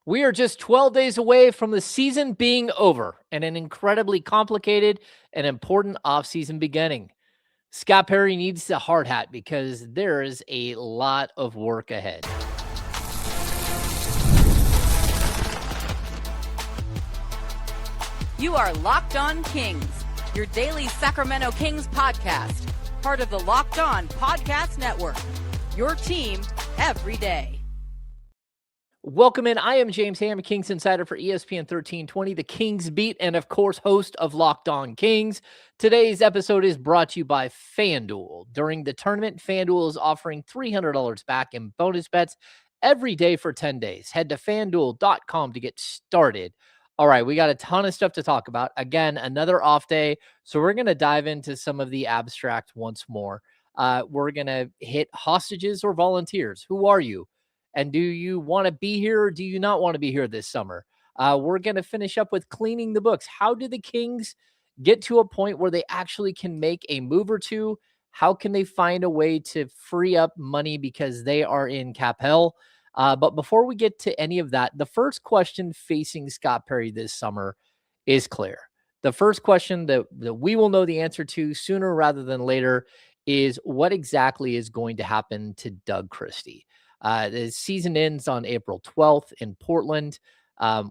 We are just 12 days away from the season being over and an incredibly complicated and important offseason beginning. Scott Perry needs the hard hat because there is a lot of work ahead. You are Locked On Kings, your daily Sacramento Kings podcast, part of the Locked On Podcast Network, your team every day. Welcome in. I am James Ham, Kings Insider for ESPN 1320, the Kings Beat, and of course, host of Locked On Kings. Today's episode is brought to you by FanDuel. During the tournament, FanDuel is offering $300 back in bonus bets every day for 10 days. Head to FanDuel.com to get started. All right, we got a ton of stuff to talk about. Again, another off day, so we're going to dive into some of the abstract once more. We're going to hit hostages or volunteers. Who are you? And do you want to be here or do you not want to be here this summer? We're going to finish up with cleaning the books. How do the Kings get to a point where they actually can make a move or two? How can they find a way to free up money because they are in cap hell? But before we get to any of that, the first question facing Scott Perry this summer is clear. The first question that we will know the answer to sooner rather than later is what exactly is going to happen to Doug Christie. The season ends on April 12th in Portland.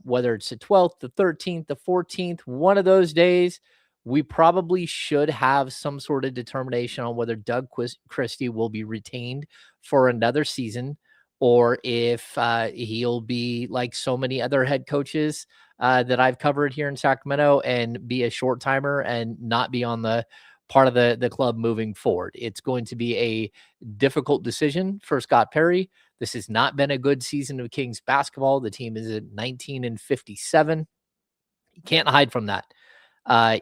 Whether it's the 12th, the 13th, the 14th, one of those days, we probably should have some sort of determination on whether Doug Christie will be retained for another season or if he'll be like so many other head coaches that I've covered here in Sacramento and be a short timer and not be on the part of the club moving forward. It's going to be a difficult decision for Scott Perry. This has not been a good season of Kings basketball. The team is at 19-57. You can't hide from that.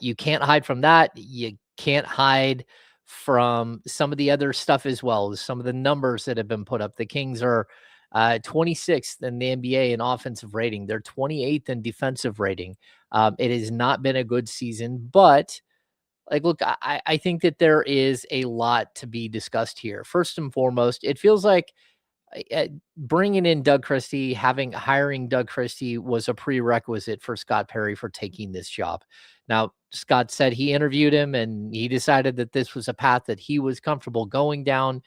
You can't hide from that. You can't hide from some of the other stuff as well, some of the numbers that have been put up. The Kings are 26th in the NBA in offensive rating. They're 28th in defensive rating. It has not been a good season, but look, I think that there is a lot to be discussed here. First and foremost, it feels like bringing in Doug Christie, hiring Doug Christie was a prerequisite for Scott Perry for taking this job. Now, Scott said he interviewed him and he decided that this was a path that he was comfortable going down.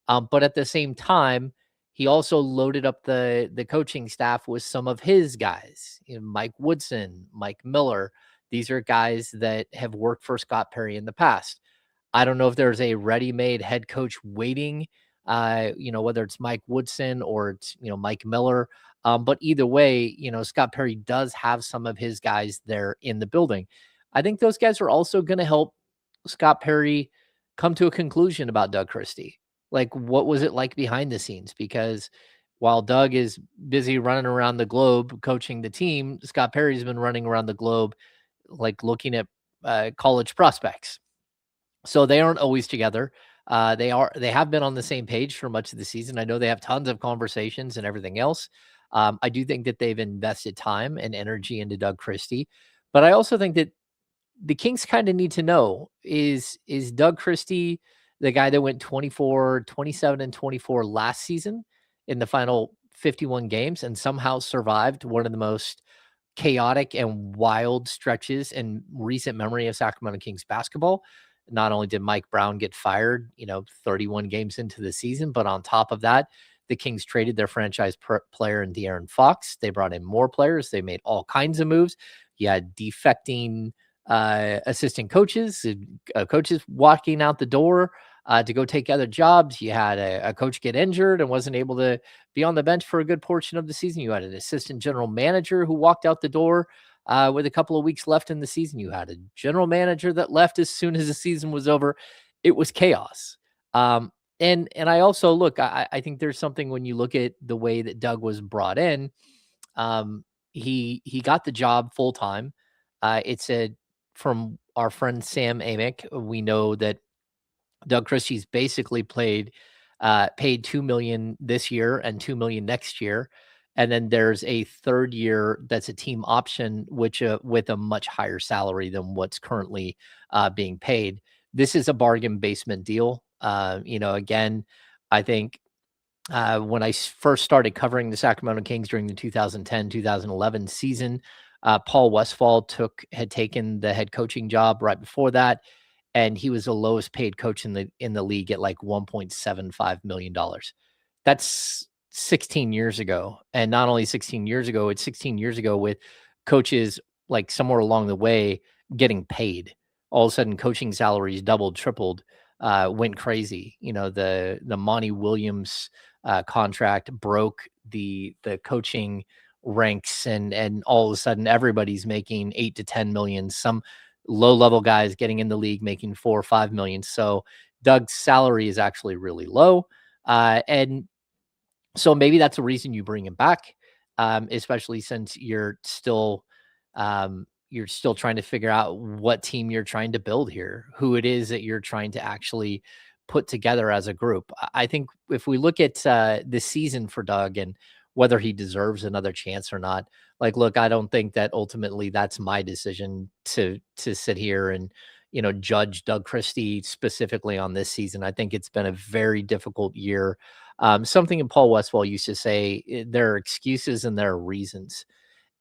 But at the same time, he also loaded up the coaching staff with some of his guys, Mike Woodson, Mike Miller. These are guys that have worked for Scott Perry in the past. I don't know if there's a ready-made head coach waiting, whether it's Mike Woodson or it's, Mike Miller. But either way, Scott Perry does have some of his guys there in the building. I think those guys are also going to help Scott Perry come to a conclusion about Doug Christie. Like, what was it like behind the scenes? Because while Doug is busy running around the globe coaching the team, Scott Perry's been running around the globe like looking at college prospects. So they aren't always together. They have been on the same page for much of the season. I know they have tons of conversations and everything else. I do think that they've invested time and energy into Doug Christie, but I also think that the Kings kind of need to know, is Doug Christie the guy that went 27 and 24 last season in the final 51 games and somehow survived one of the most chaotic and wild stretches in recent memory of Sacramento Kings basketball? Not only did Mike Brown get fired, 31 games into the season, but on top of that, the Kings traded their franchise player in De'Aaron Fox. They brought in more players. They made all kinds of moves. You had defecting assistant coaches, coaches walking out the door to go take other jobs. You had a coach get injured and wasn't able to be on the bench for a good portion of the season. You had an assistant general manager who walked out the door with a couple of weeks left in the season. You had a general manager that left as soon as the season was over. It was chaos. And I also look, I think there's something when you look at the way that Doug was brought in. He got the job full time. It said from our friend Sam Amick, we know that Doug Christie's basically paid $2 million this year and $2 million next year. And then there's a third year that's a team option, which with a much higher salary than what's currently being paid. This is a bargain basement deal. Again, I think when I first started covering the Sacramento Kings during the 2010-2011 season. Paul Westphal had taken the head coaching job right before that, and he was the lowest paid coach in the league at like $1.75 million. That's 16 years ago, and not only 16 years ago, it's 16 years ago with coaches like somewhere along the way getting paid. All of a sudden, coaching salaries doubled, tripled, went crazy. The Monty Williams contract broke the coaching ranks, and all of a sudden everybody's making 8 to 10 million. Some low level guys getting in the league making 4 or 5 million. So Doug's salary is actually really low, and so maybe that's a reason you bring him back, especially since you're still trying to figure out what team you're trying to build here, who it is that you're trying to actually put together as a group. I think if we look at this season for Doug and whether he deserves another chance or not, like, look, I don't think that ultimately that's my decision to sit here and judge Doug Christie specifically on this season. I think it's been a very difficult year. Something in Paul Westphal used to say, there are excuses and there are reasons.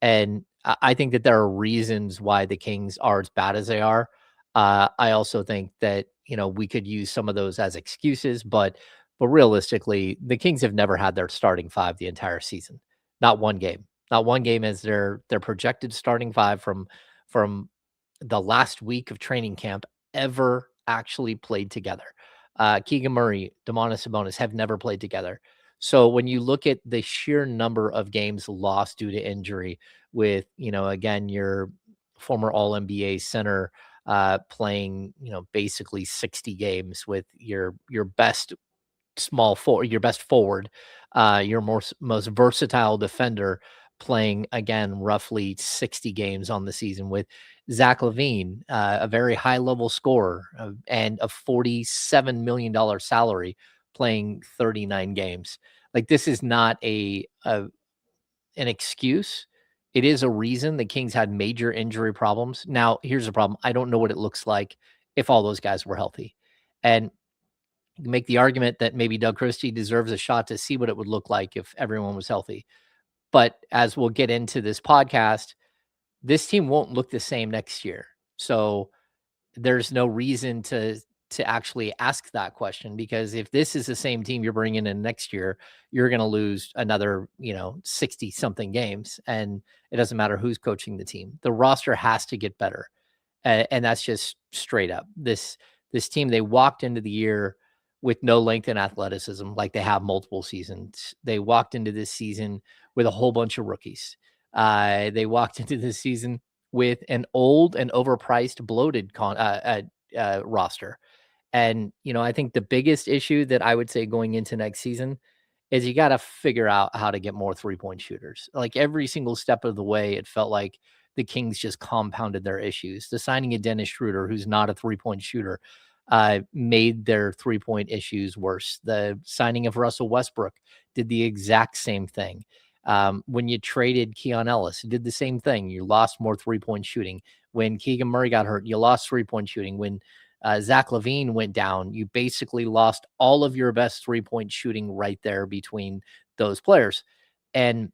And I think that there are reasons why the Kings are as bad as they are. I also think that, we could use some of those as excuses, but realistically, the Kings have never had their starting five the entire season. Not one game. Not one game as their projected starting five from the last week of training camp ever actually played together. Keegan Murray, Domantas Sabonis have never played together. So when you look at the sheer number of games lost due to injury, with again, your former All NBA center playing basically 60 games, with your best your best forward, your most versatile defender playing again roughly 60 games on the season, with Zach LaVine, a very high level scorer, and a $47 million salary, playing 39 games. Like, this is not an excuse. It is a reason the Kings had major injury problems. Now, here's the problem. I don't know what it looks like if all those guys were healthy. And you can make the argument that maybe Doug Christie deserves a shot to see what it would look like if everyone was healthy. But as we'll get into this podcast, this team won't look the same next year. So there's no reason to actually ask that question, because if this is the same team you're bringing in next year, you're going to lose another 60 something games, and it doesn't matter who's coaching the team. The roster has to get better, and that's just straight up. This team, they walked into the year with no length and athleticism like they have multiple seasons. They walked into this season with a whole bunch of rookies. They walked into this season with an old and overpriced, bloated roster. And, I think the biggest issue that I would say going into next season is you got to figure out how to get more 3-point shooters. Like, every single step of the way, it felt like the Kings just compounded their issues. The signing of Dennis Schroeder, who's not a 3-point shooter, made their 3-point issues worse. The signing of Russell Westbrook did the exact same thing. When you traded Keon Ellis, you did the same thing. You lost more 3-point shooting. When Keegan Murray got hurt, you lost 3-point shooting. When Zach LaVine went down, you basically lost all of your best 3-point shooting right there between those players. And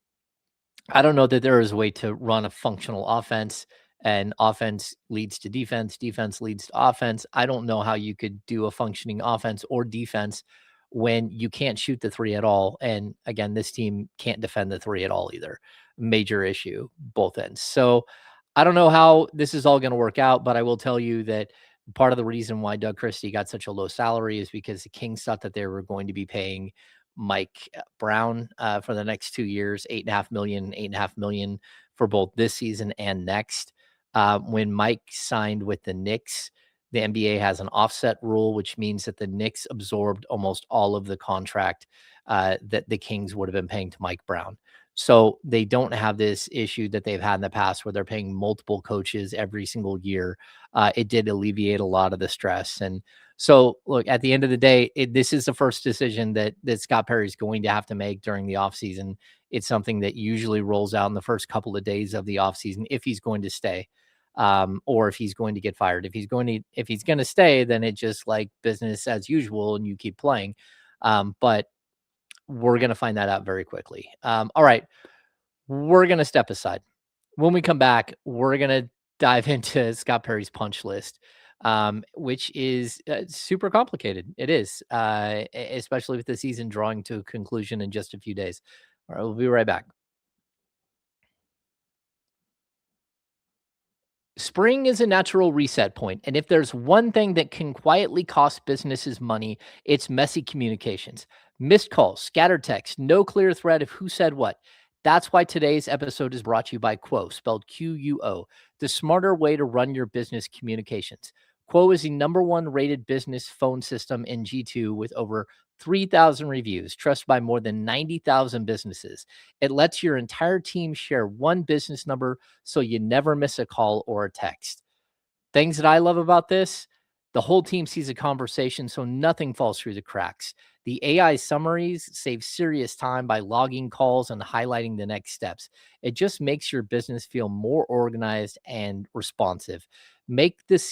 I don't know that there is a way to run a functional offense, and offense leads to defense, defense leads to offense. I don't know how you could do a functioning offense or defense when you can't shoot the three at all. And again, this team can't defend the three at all either. Major issue, both ends. So I don't know how this is all going to work out, but I will tell you that part of the reason why Doug Christie got such a low salary is because the Kings thought that they were going to be paying Mike Brown for the next 2 years, $8.5 million for both this season and next. When Mike signed with the Knicks, the NBA has an offset rule, which means that the Knicks absorbed almost all of the contract that the Kings would have been paying to Mike Brown. So they don't have this issue that they've had in the past where they're paying multiple coaches every single year. It did alleviate a lot of the stress. And so, look, at the end of the day, this is the first decision that Scott Perry is going to have to make during the offseason. It's something that usually rolls out in the first couple of days of the offseason if he's going to stay, or if he's going to get fired. If he's going to stay, then it's just like business as usual and you keep playing. But We're going to find that out very quickly. All right. We're going to step aside. When we come back, we're going to dive into Scott Perry's punch list, which is super complicated. It is, especially with the season drawing to a conclusion in just a few days. All right. We'll be right back. Spring is a natural reset point, and if there's one thing that can quietly cost businesses money, it's messy communications. Missed calls, scattered texts, no clear thread of who said what. That's why today's episode is brought to you by Quo, spelled Quo, the smarter way to run your business communications. Quo is the #1 rated business phone system in G2 with over 3,000 reviews, trusted by more than 90,000 businesses. It lets your entire team share one business number so you never miss a call or a text. Things that I love about this, the whole team sees a conversation so nothing falls through the cracks. The AI summaries save serious time by logging calls and highlighting the next steps. It just makes your business feel more organized and responsive. Make this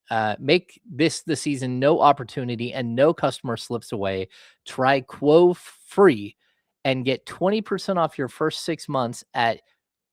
the season no opportunity and no customer slips away. Try Quo free and get 20% off your first 6 months at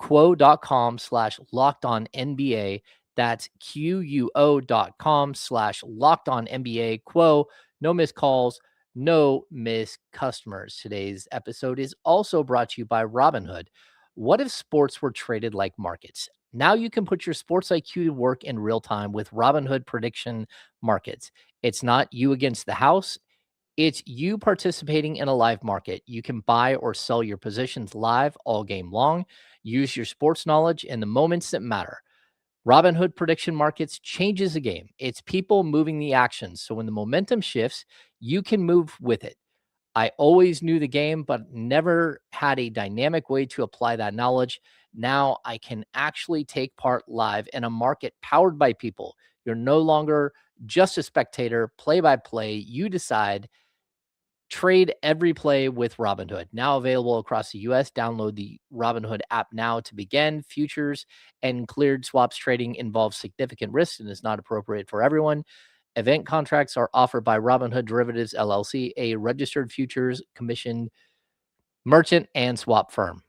quo.com/lockedonnba. That's quo.com/lockedonnba. Quo, no missed calls, no missed customers. Today's episode is also brought to you by Robinhood. What if sports were traded like markets? Now you can put your sports IQ to work in real time with Robinhood prediction markets. It's not you against the house. It's you participating in a live market. You can buy or sell your positions live all game long. Use your sports knowledge in the moments that matter. Robinhood prediction markets changes the game. It's people moving the action. So when the momentum shifts, you can move with it. I always knew the game, but never had a dynamic way to apply that knowledge. Now I can actually take part live in a market powered by people. You're no longer just a spectator, play by play. You decide. Trade every play with Robinhood. Now available across the US. Download the Robinhood app now to begin. Futures and cleared swaps trading involves significant risk and is not appropriate for everyone. Event contracts are offered by Robinhood Derivatives LLC, a registered futures commission merchant and swap firm.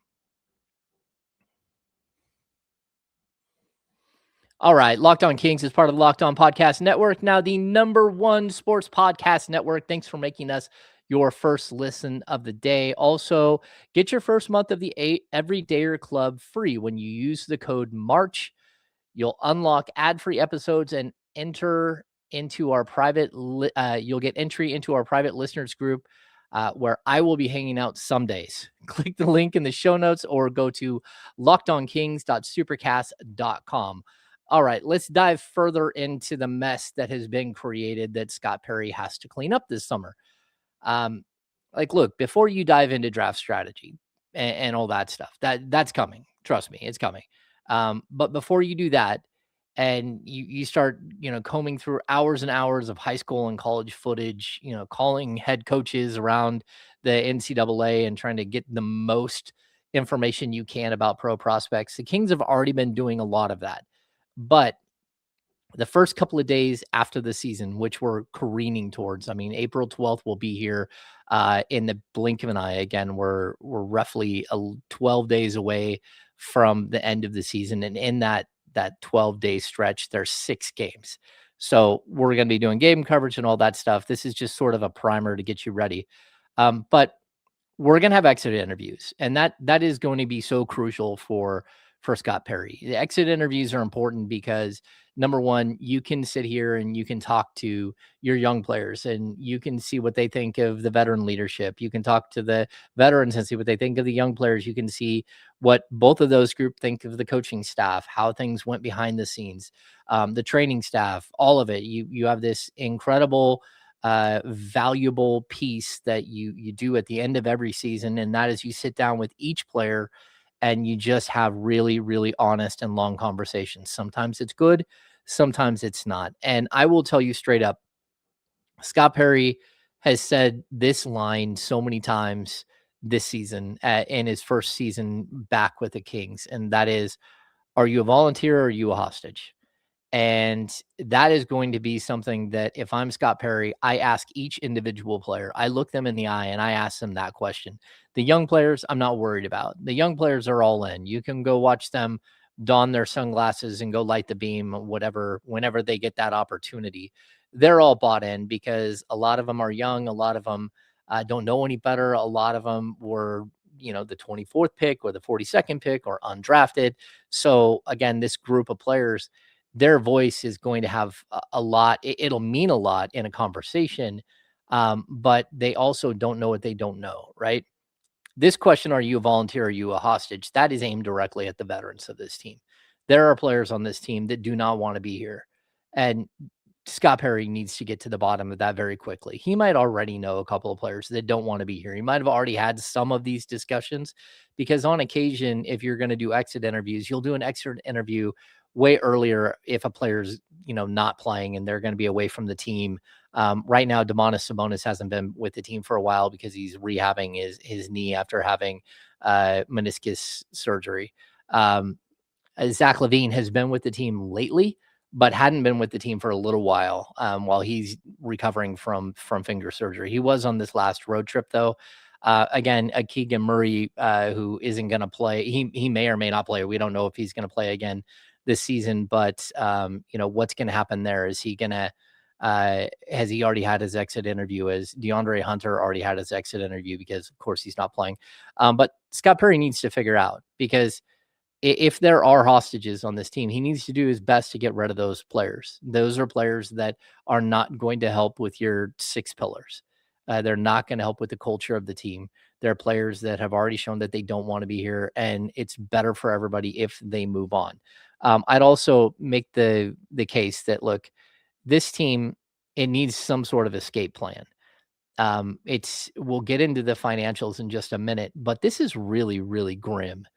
All right. Locked On Kings is part of the Locked On Podcast Network. Now, the #1 sports podcast network. Thanks for making us your first listen of the day. Also, get your first month of the Everydayer Club free when you use the code MARCH. You'll unlock ad-free episodes and enter into our private. You'll get entry into our private listeners group where I will be hanging out some days. Click the link in the show notes or go to lockedonkings.supercast.com. All right, let's dive further into the mess that has been created that Scott Perry has to clean up this summer. Look, before you dive into draft strategy and all that stuff, that's coming. Trust me, it's coming. But before you do that, and you start, combing through hours and hours of high school and college footage, calling head coaches around the NCAA and trying to get the most information you can about pro prospects. The Kings have already been doing a lot of that. But the first couple of days after the season, which we're careening towards, April 12th will be here in the blink of an eye. Again, we're roughly 12 days away from the end of the season. And in that 12-day stretch, there's 6 games. So we're going to be doing game coverage and all that stuff. This is just sort of a primer to get you ready. But we're going to have exit interviews, and that is going to be so crucial for Scott Perry. The exit interviews are important because, #1, you can sit here and you can talk to your young players and you can see what they think of the veteran leadership. You can talk to the veterans and see what they think of the young players. You can see what both of those groups think of the coaching staff, how things went behind the scenes, the training staff, all of it. You have this incredible valuable piece that you do at the end of every season. And that is you sit down with each player and you just have really, really honest and long conversations. Sometimes it's good, sometimes it's not. And I will tell you straight up, Scott Perry has said this line so many times this season in his first season back with the Kings. And that is, are you a volunteer or are you a hostage? And that is going to be something that if I'm Scott Perry, I ask each individual player. I look them in the eye and I ask them that question. The young players, I'm not worried about. The young players are all in. You can go watch them don their sunglasses and go light the beam, whatever, whenever they get that opportunity. They're all bought in because a lot of them are young. A lot of them don't know any better. A lot of them were, the 24th pick or the 42nd pick or undrafted. So again, this group of players, their voice is going to have a lot. It'll mean a lot in a conversation, but they also don't know what they don't know, right? This question, are you a volunteer? Are you a hostage? That is aimed directly at the veterans of this team. There are players on this team that do not want to be here. And Scott Perry needs to get to the bottom of that very quickly. He might already know a couple of players that don't want to be here. He might have already had some of these discussions because on occasion, if you're going to do exit interviews, you'll do an exit interview way earlier if a player's, not playing and they're going to be away from the team. Right now, Domantas Sabonis hasn't been with the team for a while because he's rehabbing his knee after having meniscus surgery. Zach LaVine has been with the team lately, but hadn't been with the team for a little while he's recovering from finger surgery. He was on this last road trip, though. Again, Keegan Murray, who isn't going to play, he may or may not play. We don't know if he's going to play again this season, but what's going to happen there? Is he going to has he already had his exit interview? As DeAndre Hunter already had his exit interview because, of course, he's not playing. But Scott Perry needs to figure out because if there are hostages on this team, he needs to do his best to get rid of those players. Those are players that are not going to help with your six pillars. They're not going to help with the culture of the team. They're players that have already shown that they don't want to be here, and it's better for everybody if they move on. I'd also make the case that, look, this team, it needs some sort of escape plan. We'll get into the financials in just a minute, but this is really, really grim.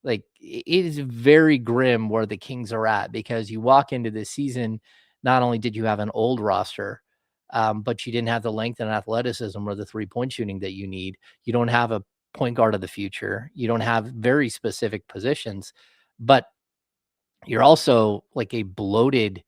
Like, it is very grim where the Kings are at because you walk into this season, not only did you have an old roster, but you didn't have the length and athleticism or the three-point shooting that you need. You don't have a point guard of the future. You don't have very specific positions, but you're also like a bloated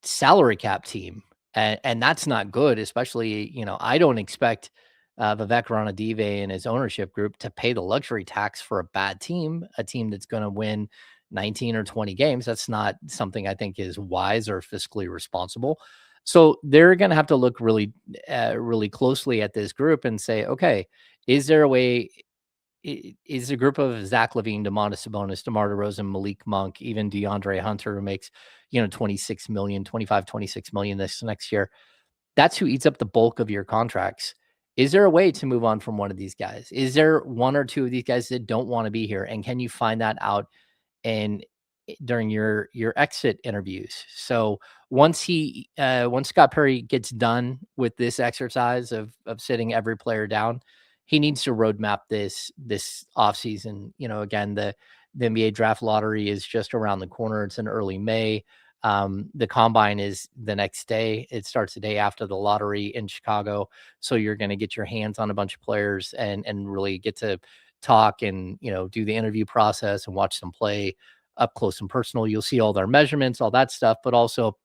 salary cap team. And that's not good, especially, I don't expect Vivek Ranadive and his ownership group to pay the luxury tax for a bad team, a team that's going to win 19 or 20 games. That's not something I think is wise or fiscally responsible. So they're going to have to look really, really closely at this group and say, okay, is there a way? Is a group of Zach LaVine, Domantas Sabonis, DeMar DeRozan, Malik Monk, even DeAndre Hunter, who makes 26 million, 25, 26 million this next year. That's who eats up the bulk of your contracts. Is there a way to move on from one of these guys? Is there one or two of these guys that don't want to be here? And can you find that out and during your exit interviews? So once Scott Perry gets done with this exercise of sitting every player down, he needs to roadmap this offseason. Again, the NBA draft lottery is just around the corner. It's in early May. The combine is the next day. It starts the day after the lottery in Chicago. So you're going to get your hands on a bunch of players and really get to talk and, do the interview process and watch them play up close and personal. You'll see all their measurements, all that stuff, but also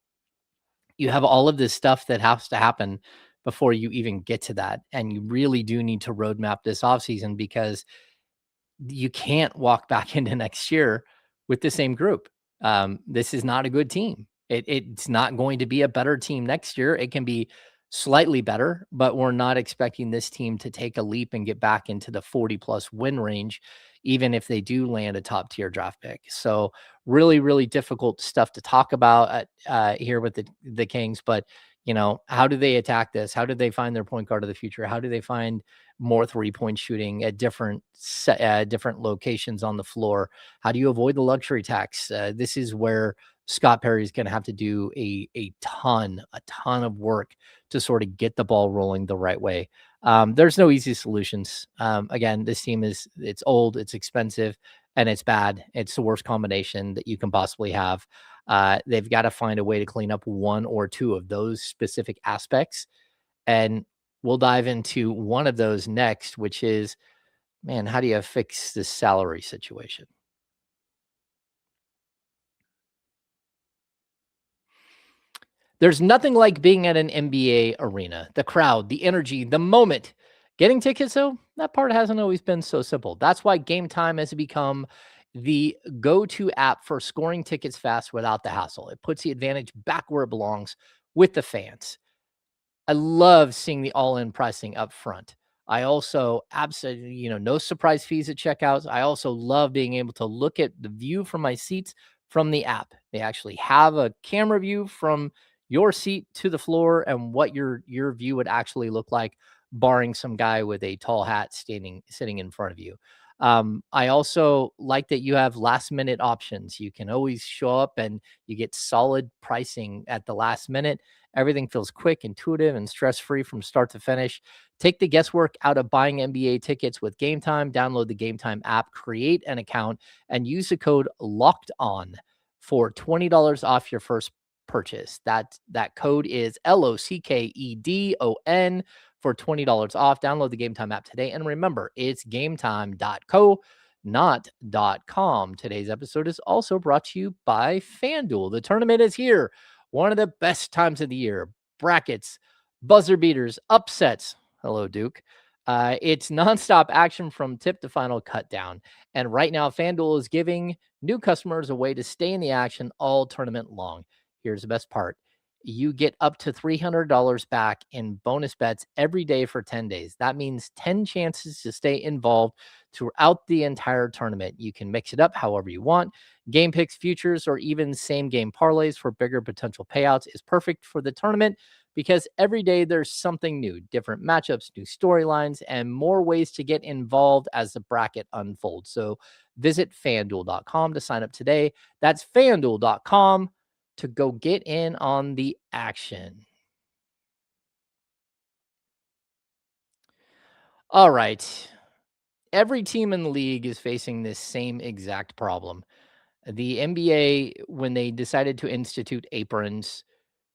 you have all of this stuff that has to happen before you even get to that. And you really do need to roadmap this offseason because you can't walk back into next year with the same group. This is not a good team. It's not going to be a better team next year. It can be slightly better, but we're not expecting this team to take a leap and get back into the 40+ win range, even if they do land a top tier draft pick. So really, really difficult stuff to talk about here with the Kings. But, how do they attack this? How do they find their point guard of the future? How do they find more 3-point shooting at different locations on the floor? How do you avoid the luxury tax? This is where Scott Perry is going to have to do a ton of work to sort of get the ball rolling the right way. There's no easy solutions. Again, this team it's old, it's expensive, and it's bad. It's the worst combination that you can possibly have. They've got to find a way to clean up one or two of those specific aspects. And we'll dive into one of those next, which is, man, how do you fix this salary situation? There's nothing like being at an NBA arena, the crowd, the energy, the moment. Getting tickets, though, that part hasn't always been so simple. That's why Gametime has become the go-to app for scoring tickets fast without the hassle. It puts the advantage back where it belongs with the fans. I love seeing the all-in pricing up front. I also absolutely, no surprise fees at checkouts. I also love being able to look at the view from my seats from the app. They actually have a camera view from your seat to the floor and what your view would actually look like, barring some guy with a tall hat sitting in front of you. I also like that you have last minute options. You can always show up and you get solid pricing at the last minute. Everything feels quick, intuitive, and stress-free from start to finish. Take the guesswork out of buying NBA tickets with Gametime. Download the Gametime app, create an account, and use the code Locked On for $20 off your first purchase. That code is LOCKEDON for $20 off. Download the Gametime app today. And remember, it's gametime.co, not .com. Today's episode is also brought to you by FanDuel. The tournament is here. One of the best times of the year. Brackets, buzzer beaters, upsets. Hello, Duke. It's nonstop action from tip to final cut down. And right now, FanDuel is giving new customers a way to stay in the action all tournament long. Here's the best part. You get up to $300 back in bonus bets every day for 10 days. That means 10 chances to stay involved throughout the entire tournament. You can mix it up however you want. Game picks, futures, or even same game parlays for bigger potential payouts is perfect for the tournament because every day there's something new, different matchups, new storylines, and more ways to get involved as the bracket unfolds. So visit fanduel.com to sign up today. That's fanduel.com to go get in on the action. All right. Every team in the league is facing this same exact problem. The NBA, when they decided to institute aprons,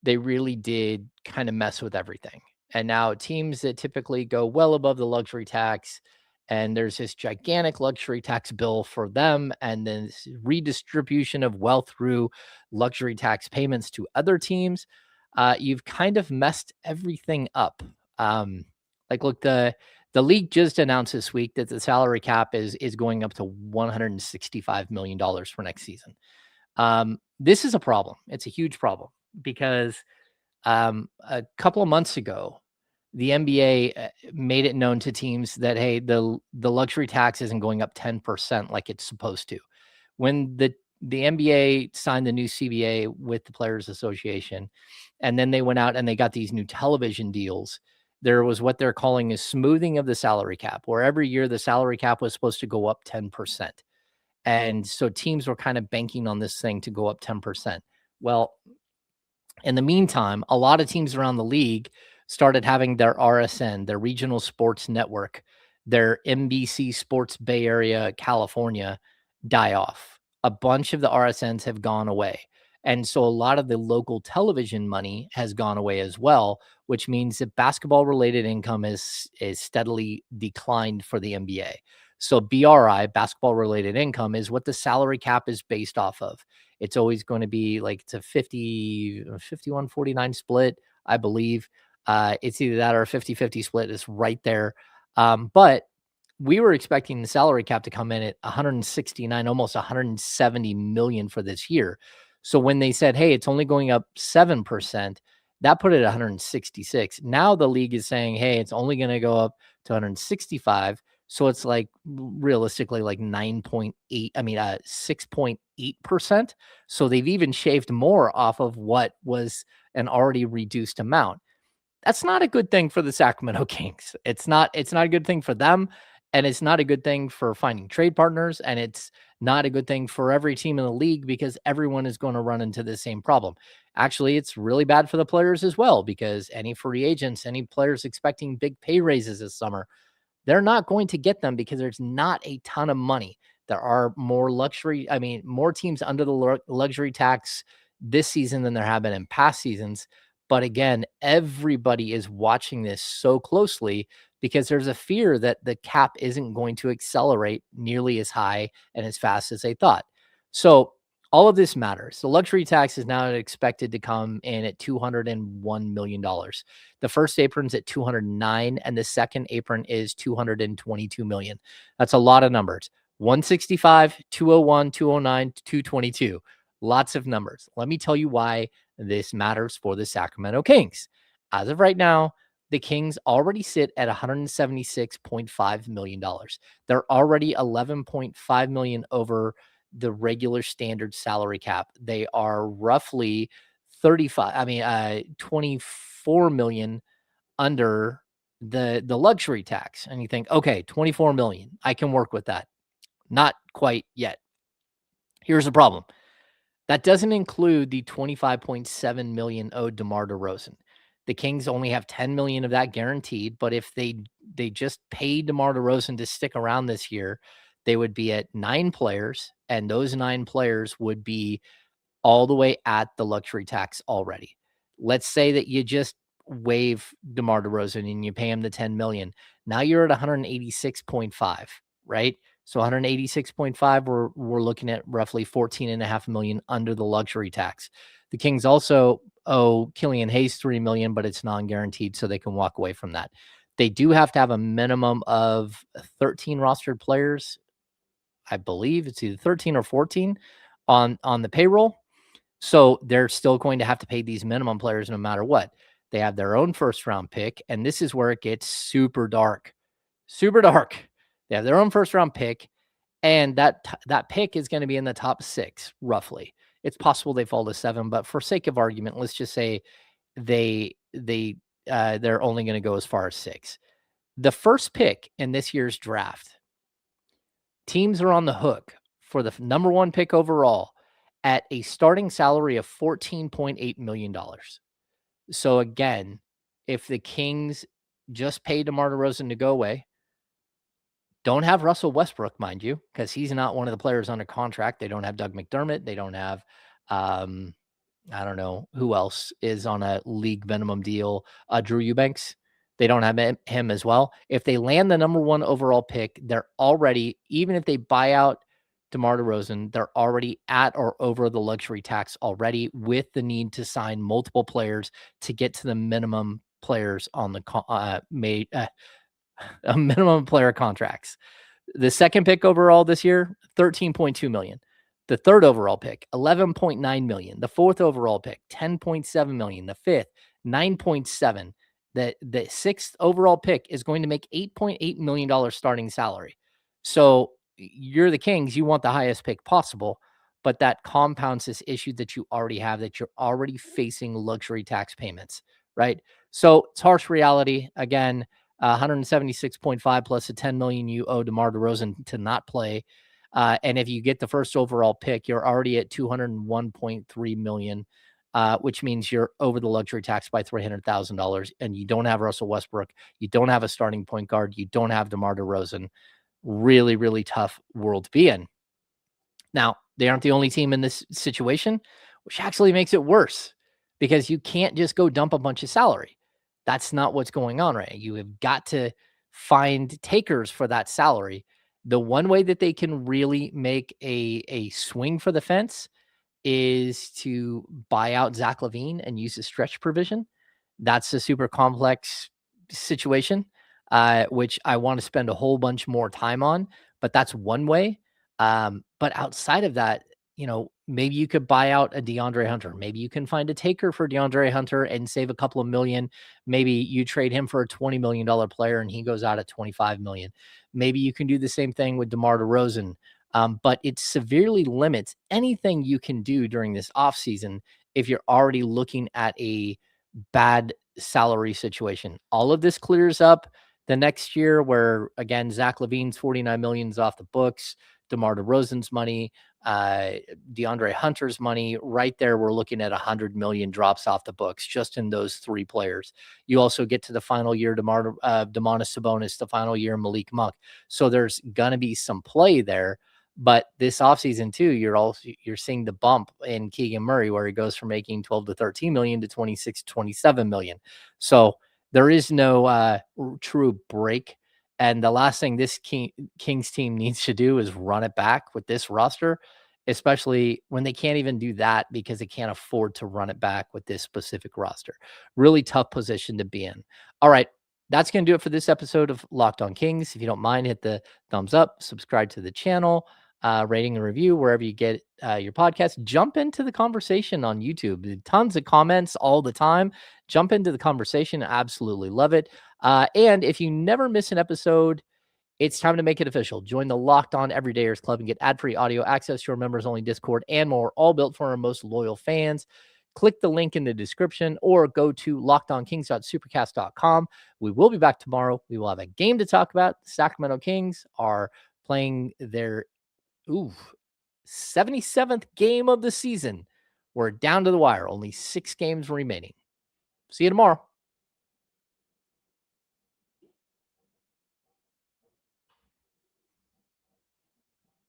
they really did kind of mess with everything. And now teams that typically go well above the luxury tax, and there's this gigantic luxury tax bill for them, and then this redistribution of wealth through luxury tax payments to other teams. You've kind of messed everything up. Look, the league just announced this week that the salary cap is going up to $165 million for next season. This is a problem. It's a huge problem because a couple of months ago, the NBA made it known to teams that, hey, the luxury tax isn't going up 10% like it's supposed to. When the NBA signed the new CBA with the Players Association, and then they went out and they got these new television deals, there was what they're calling a smoothing of the salary cap, where every year the salary cap was supposed to go up 10%. And so teams were kind of banking on this thing to go up 10%. Well, in the meantime, a lot of teams around the league started having their RSN, their regional sports network, their NBC Sports Bay Area, California, die off. A bunch of the RSNs have gone away. And so a lot of the local television money has gone away as well, which means that basketball related income is steadily declined for the NBA. So BRI, basketball related income, is what the salary cap is based off of. It's always going to be like it's a 51-49 split, I believe. It's either that or a 50-50 split. It's right there. But we were expecting the salary cap to come in at 169, almost 170 million for this year. So when they said, hey, it's only going up 7%, that put it at 166. Now the league is saying, hey, it's only going to go up to 165. So it's like realistically like 6.8%. So they've even shaved more off of what was an already reduced amount. That's not a good thing for the Sacramento Kings. It's not a good thing for them. And it's not a good thing for finding trade partners. And it's not a good thing for every team in the league because everyone is going to run into the same problem. Actually, it's really bad for the players as well because any free agents, any players expecting big pay raises this summer, they're not going to get them because there's not a ton of money. There are more teams under the luxury tax this season than there have been in past seasons. But again, everybody is watching this so closely because there's a fear that the cap isn't going to accelerate nearly as high and as fast as they thought. So All of this matters. The luxury tax is now expected to come in at $201 million. The first apron's at 209, and the second apron is 222 million. That's a lot of numbers. 165, 201, 209, 222. Lots of numbers. Let me tell you why this matters for the Sacramento Kings. As of right now, the Kings already sit at $176.5 million. They're already $11.5 million over the regular standard salary cap. They are roughly 24 million under the luxury tax. And you think, okay, 24 million, I can work with that. Not quite yet. Here's the problem. That doesn't include the 25.7 million owed DeMar DeRozan. The Kings only have 10 million of that guaranteed, but if they just pay DeMar DeRozan to stick around this year, they would be at 9 players, and those 9 players would be all the way at the luxury tax already. Let's say that you just waive DeMar DeRozan and you pay him the 10 million. Now you're at 186.5, right? So 186.5, we're looking at roughly 14.5 million under the luxury tax. The Kings also owe Killian Hayes 3 million, but it's non-guaranteed, so they can walk away from that. They do have to have a minimum of 13 rostered players. I believe it's either 13 or 14 on the payroll. So they're still going to have to pay these minimum players no matter what. They have their own first round pick, and this is where it gets super dark. Super dark. They have their own first round pick, and that pick is going to be in the top 6, roughly. It's possible they fall to 7, but for sake of argument, let's just say they're only going to go as far as 6. The first pick in this year's draft, teams are on the hook for the number 1 pick overall at a starting salary of $14.8 million. So again, if the Kings just pay DeMar DeRozan to go away, don't have Russell Westbrook, mind you, because he's not one of the players under contract. They don't have Doug McDermott. They don't have, I don't know who else is on a league minimum deal. Drew Eubanks. They don't have him as well. If they land the number 1 overall pick, they're already, even if they buy out DeMar DeRozan, they're already at or over the luxury tax already, with the need to sign multiple players to get to the minimum players on the minimum player contracts. The second pick overall this year, 13.2 million. The third overall pick, 11.9 million. The fourth overall pick, 10.7 million. The fifth, 9.7. The sixth overall pick is going to make $8.8 million starting salary. So you're the Kings, you want the highest pick possible, but that compounds this issue that you already have, that you're already facing luxury tax payments, right? So it's harsh reality. Again, 176.5 plus the 10 million you owe DeMar DeRozan to not play. And if you get the first overall pick, you're already at 201.3 million, which means you're over the luxury tax by $300,000, and you don't have Russell Westbrook. You don't have a starting point guard. You don't have DeMar DeRozan. Really, really tough world to be in. Now, they aren't the only team in this situation, which actually makes it worse, because you can't just go dump a bunch of salary. That's not what's going on, right? You have got to find takers for that salary. The one way that they can really make a swing for the fence is to buy out Zach LaVine and use a stretch provision. That's a super complex situation, which I want to spend a whole bunch more time on, but that's one way. But outside of that, maybe you could buy out a DeAndre Hunter. Maybe you can find a taker for DeAndre Hunter and save a couple of million. Maybe you trade him for a $20 million player and he goes out at 25 million. Maybe you can do the same thing with DeMar DeRozan. But it severely limits anything you can do during this offseason if you're already looking at a bad salary situation. All of this clears up the next year, where, again, Zach LaVine's $49 million is off the books, DeMar DeRozan's money, DeAndre Hunter's money. Right there, we're looking at 100 million drops off the books just in those 3 players. You also get to the final year, Domantas Sabonis, the final year, Malik Monk. So there's going to be some play there. But this offseason too, you're seeing the bump in Keegan Murray, where he goes from making 12 to 13 million to 26 to 27 million. So there is no true break. And the last thing this Kings team needs to do is run it back with this roster. especially when they can't even do that because they can't afford to run it back with this specific roster. Really tough position to be in. All right. That's going to do it for this episode of Locked On Kings. If you don't mind, hit the thumbs up, subscribe to the channel, rating and review wherever you get your podcast. Jump into the conversation on YouTube. Tons of comments all the time. Jump into the conversation. Absolutely love it. And if you never miss an episode, it's time to make it official. Join the Locked On Everydayers Club and get ad-free audio access to our members-only Discord and more, all built for our most loyal fans. Click the link in the description or go to lockedonkings.supercast.com. We will be back tomorrow. We will have a game to talk about. The Sacramento Kings are playing their 77th game of the season. We're down to the wire. Only 6 games remaining. See you tomorrow.